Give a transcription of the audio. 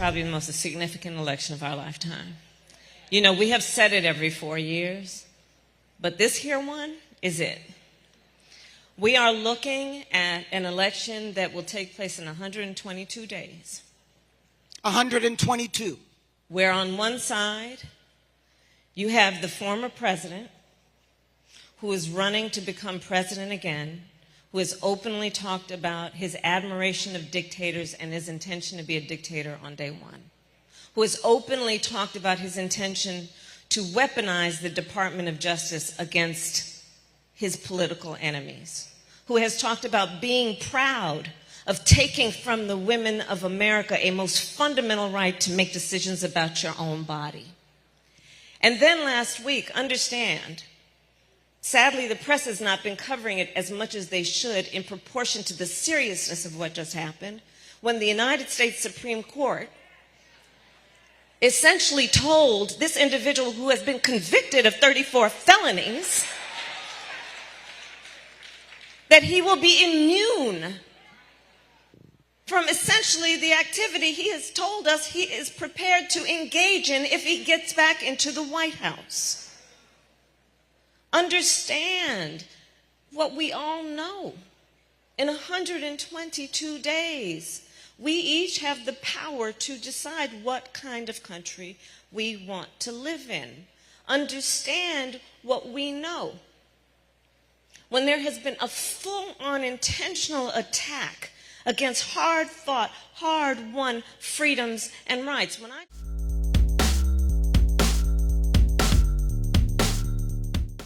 probably the most significant election of our lifetime. You know, we have said it every 4 years, but this here one is it. We are looking at an election that will take place in 122 days. 122. Where on one side, you have the former president who is running to become president again, who has openly talked about his admiration of dictators and his intention to be a dictator on day one, who has openly talked about his intention to weaponize the Department of Justice against his political enemies, who has talked about being proud of taking from the women of America a most fundamental right to make decisions about your own body. And then last week, understand, sadly, the press has not been covering it as much as they should in proportion to the seriousness of what just happened, when the United States Supreme Court essentially told this individual who has been convicted of 34 felonies that he will be immune from essentially the activity he has told us he is prepared to engage in if he gets back into the White House. Understand what we all know. In 122 days, we each have the power to decide what kind of country we want to live in. Understand what we know. When there has been a full-on intentional attack against hard-fought, hard-won freedoms and rights.